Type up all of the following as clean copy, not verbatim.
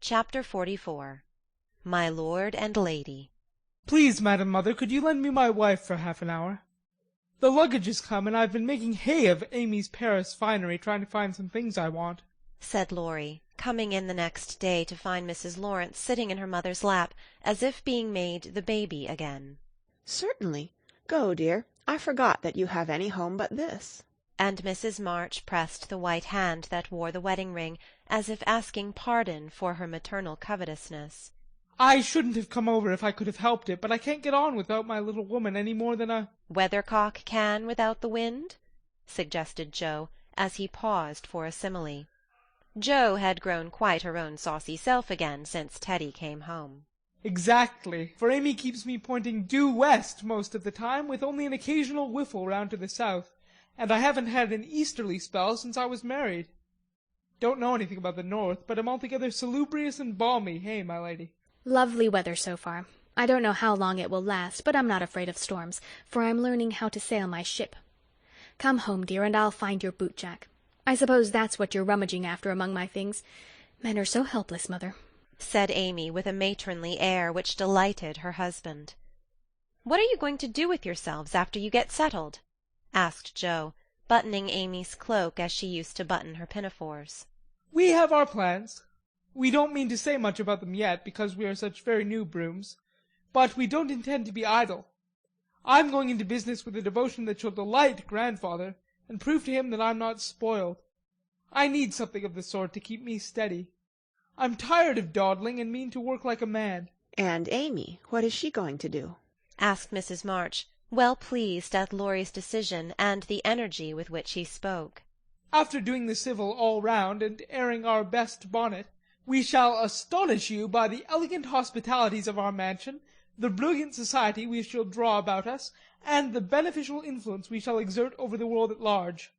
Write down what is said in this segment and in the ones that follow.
Chapter 44 My Lord and Lady. Please, Madam Mother, could you lend me my wife for half an hour? The luggage has come, and I've been making hay of Amy's Paris finery, trying to find some things I want, said Laurie, coming in the next day to find Mrs. Lawrence sitting in her mother's lap, as if being made the baby again. Certainly. Go, dear. I forgot that you have any home but this. And Mrs. March pressed the white hand that wore the wedding ring, as if asking pardon for her maternal covetousness. I shouldn't have come over if I could have helped it, but I can't get on without my little woman any more than a weathercock can without the wind, suggested Joe, as he paused for a simile. Jo had grown quite her own saucy self again since Teddy came home. Exactly, for Amy keeps me pointing due west most of the time, with only an occasional whiffle round to the south, and I haven't had an easterly spell since I was married. Don't know anything about the north, but am altogether salubrious and balmy, hey, my lady? Lovely weather so far. I don't know how long it will last, but I'm not afraid of storms, for I'm learning how to sail my ship. Come home, dear, and I'll find your boot-jack. I suppose that's what you're rummaging after among my things. Men are so helpless, Mother, said Amy with a matronly air which delighted her husband. What are you going to do with yourselves after you get settled? asked Jo, buttoning Amy's cloak as she used to button her pinafores. We have our plans. We don't mean to say much about them yet, because we are such very new brooms, but we don't intend to be idle. I'm going into business with a devotion that shall delight grandfather, and prove to him that I'm not spoiled. I need something of the sort to keep me steady. I'm tired of dawdling, and mean to work like a man. And Amy, what is she going to do? asked Mrs. March, well pleased at Laurie's decision and the energy with which he spoke. After doing the civil all round, and airing our best bonnet, we shall astonish you by the elegant hospitalities of our mansion, the brilliant society we shall draw about us, and the beneficial influence we shall exert over the world at large.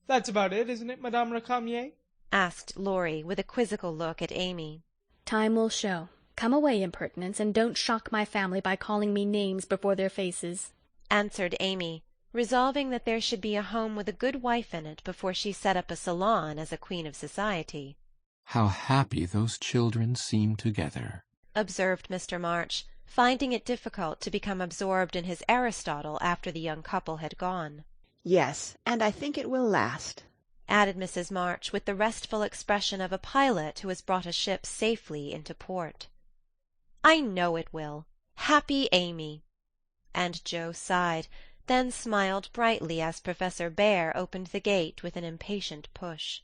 That's about it, isn't it, Madame Récamier? asked Laurie, with a quizzical look at Amy. Time will show. Come away, impertinence, and don't shock my family by calling me names before their faces, answered Amy, resolving that there should be a home with a good wife in it before she set up a salon as a queen of society. How happy those children seem together, observed Mr. March, finding it difficult to become absorbed in his Aristotle after the young couple had gone. Yes, and I think it will last, added Mrs. March, with the restful expression of a pilot who has brought a ship safely into port. I know it will. Happy Amy! And Jo sighed, then smiled brightly as Professor Bear opened the gate with an impatient push.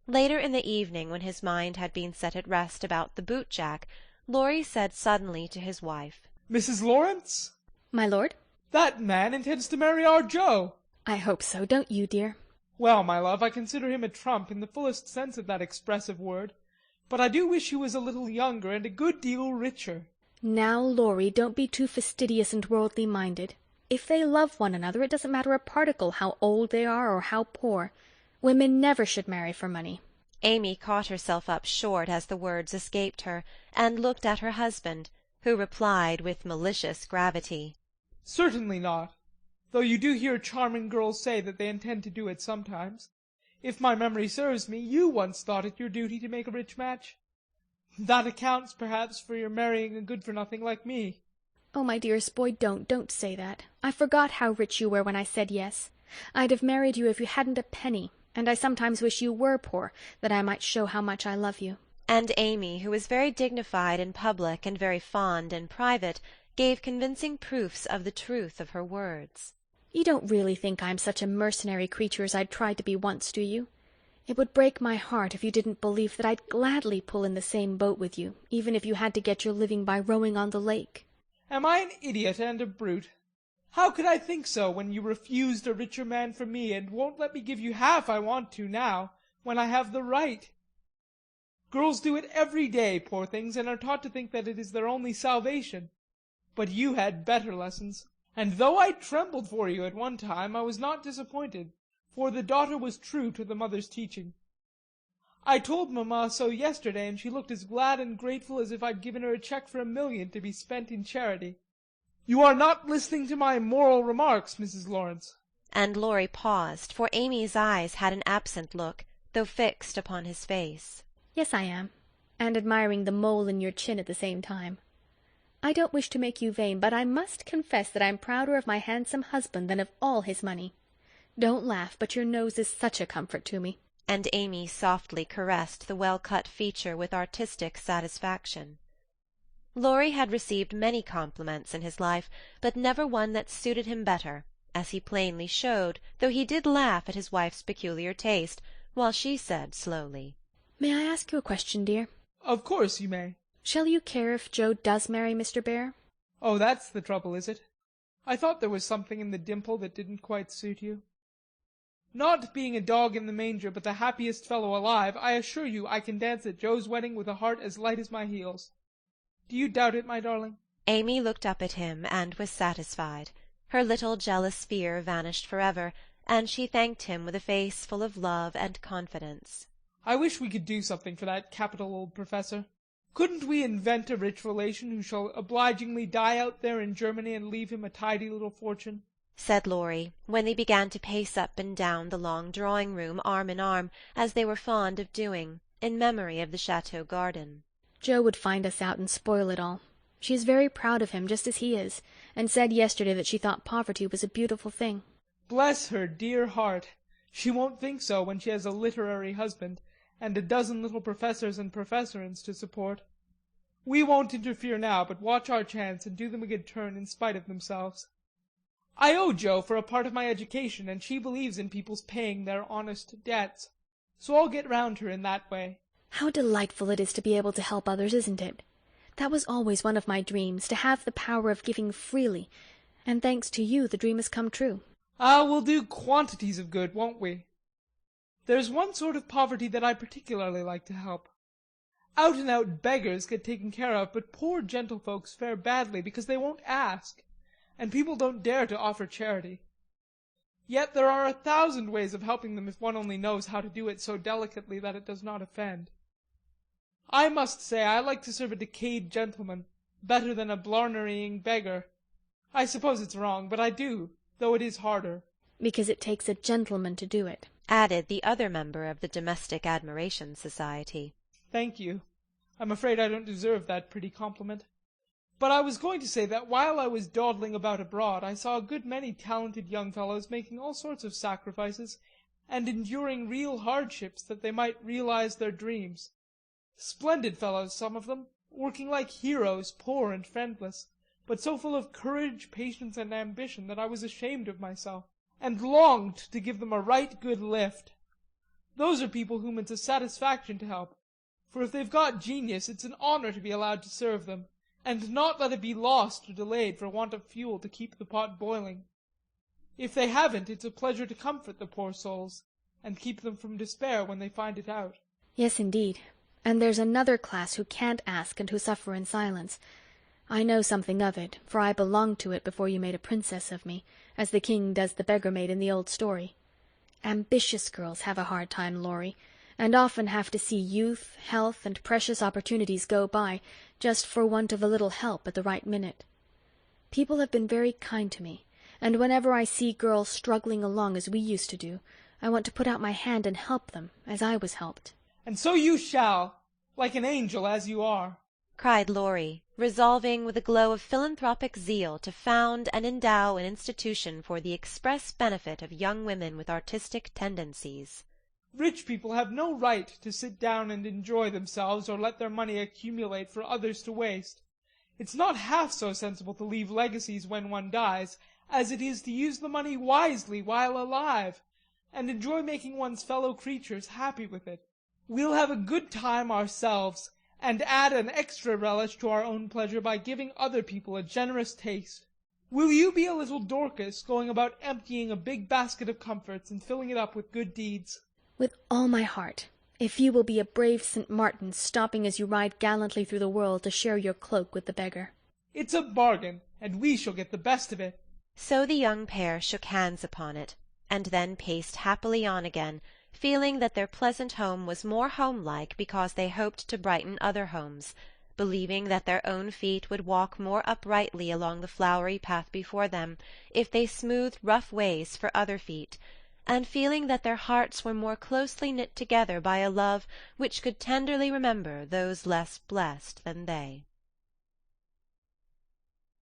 Later in the evening, when his mind had been set at rest about the boot-jack, Laurie said suddenly to his wife, Mrs. Lawrence? My lord? That man intends to marry our Jo. I hope so, don't you, dear? Well, my love, I consider him a trump in the fullest sense of that expressive word, but I do wish he was a little younger and a good deal richer. Now, Laurie, don't be too fastidious and worldly-minded. If they love one another, it doesn't matter a particle how old they are or how poor. Women never should marry for money. Amy caught herself up short as the words escaped her, and looked at her husband, who replied with malicious gravity, Certainly not, though you do hear charming girls say that they intend to do it sometimes. If my memory serves me, you once thought it your duty to make a rich match. That accounts, perhaps, for your marrying a good-for-nothing like me. Oh, my dearest boy, don't say that. I forgot how rich you were when I said yes. I'd have married you if you hadn't a penny, and I sometimes wish you were poor, that I might show how much I love you. And Amy, who was very dignified in public and very fond in private, gave convincing proofs of the truth of her words. You don't really think I'm such a mercenary creature as I'd tried to be once, do you? It would break my heart if you didn't believe that I'd gladly pull in the same boat with you, even if you had to get your living by rowing on the lake. Am I an idiot and a brute? How could I think so when you refused a richer man for me, and won't let me give you half I want to now, when I have the right? Girls do it every day, poor things, and are taught to think that it is their only salvation. But you had better lessons. And though I trembled for you at one time, I was not disappointed, for the daughter was true to the mother's teaching. I told Mamma so yesterday, and she looked as glad and grateful as if I'd given her a cheque for $1 million to be spent in charity. You are not listening to my moral remarks, Mrs. Lawrence. And Laurie paused, for Amy's eyes had an absent look, though fixed upon his face. Yes, I am. and admiring the mole in your chin at the same time. I don't wish to make you vain, but I must confess that I'm prouder of my handsome husband than of all his money. Don't laugh, but your nose is such a comfort to me." And Amy softly caressed the well-cut feature with artistic satisfaction. Laurie had received many compliments in his life, but never one that suited him better, as he plainly showed, though he did laugh at his wife's peculiar taste, while she said slowly, "May I ask you a question, dear?" Of course you may. "Shall you care if Joe does marry Mr. Bear?" Oh, that's the trouble, is it? I thought there was something in the dimple that didn't quite suit you. Not being a dog in the manger, but the happiest fellow alive, I assure you I can dance at Joe's wedding with a heart as light as my heels. Do you doubt it, my darling?" Amy looked up at him and was satisfied. Her little jealous fear vanished forever, and she thanked him with a face full of love and confidence. I wish we could do something for that capital old professor. Couldn't we invent a rich relation who shall obligingly die out there in Germany and leave him a tidy little fortune?" said Laurie, when they began to pace up and down the long drawing-room arm in arm, as they were fond of doing, in memory of the chateau garden. "Joe would find us out and spoil it all. She is very proud of him, just as he is, and said yesterday that she thought poverty was a beautiful thing." Bless her dear heart. She won't think so when she has a literary husband, and a dozen little professors and professorins to support. We won't interfere now, but watch our chance and do them a good turn in spite of themselves. I owe Joe for a part of my education, and she believes in people's paying their honest debts. So I'll get round her in that way. How delightful it is to be able to help others, isn't it? That was always one of my dreams, to have the power of giving freely, and thanks to you the dream has come true. Ah, we'll do quantities of good, won't we? There's one sort of poverty that I particularly like to help. Out-and-out beggars get taken care of, but poor gentlefolks fare badly because they won't ask, and people don't dare to offer charity. Yet there are 1,000 ways of helping them if one only knows how to do it so delicately that it does not offend. I must say I like to serve a decayed gentleman better than a blarneying beggar. I suppose it's wrong, but I do, though it is harder. Because it takes a gentleman to do it, added the other member of the Domestic Admiration Society. Thank you. I'm afraid I don't deserve that pretty compliment. But I was going to say that while I was dawdling about abroad, I saw a good many talented young fellows making all sorts of sacrifices and enduring real hardships that they might realize their dreams. Splendid fellows, some of them, working like heroes, poor and friendless, but so full of courage, patience, and ambition that I was ashamed of myself, and longed to give them a right good lift. Those are people whom it's a satisfaction to help, for if they've got genius, it's an honor to be allowed to serve them, and not let it be lost or delayed for want of fuel to keep the pot boiling. If they haven't, it's a pleasure to comfort the poor souls, and keep them from despair when they find it out. Yes, indeed. And there's another class who can't ask and who suffer in silence. I know something of it, for I belonged to it before you made a princess of me, as the king does the beggar maid in the old story. Ambitious girls have a hard time, Laurie, and often have to see youth, health, and precious opportunities go by just for want of a little help at the right minute. People have been very kind to me, and whenever I see girls struggling along as we used to do, I want to put out my hand and help them, as I was helped. And so you shall, like an angel as you are, cried Laurie, resolving with a glow of philanthropic zeal to found and endow an institution for the express benefit of young women with artistic tendencies. Rich people have no right to sit down and enjoy themselves or let their money accumulate for others to waste. It's not half so sensible to leave legacies when one dies, as it is to use the money wisely while alive, and enjoy making one's fellow creatures happy with it. We'll have a good time ourselves, and add an extra relish to our own pleasure by giving other people a generous taste. Will you be a little Dorcas, going about emptying a big basket of comforts and filling it up with good deeds? With all my heart, if you will be a brave St. Martin, stopping as you ride gallantly through the world to share your cloak with the beggar. It's a bargain, and we shall get the best of it. So the young pair shook hands upon it, and then paced happily on again, feeling that their pleasant home was more homelike because they hoped to brighten other homes, believing that their own feet would walk more uprightly along the flowery path before them if they smoothed rough ways for other feet, and feeling that their hearts were more closely knit together by a love which could tenderly remember those less blessed than they.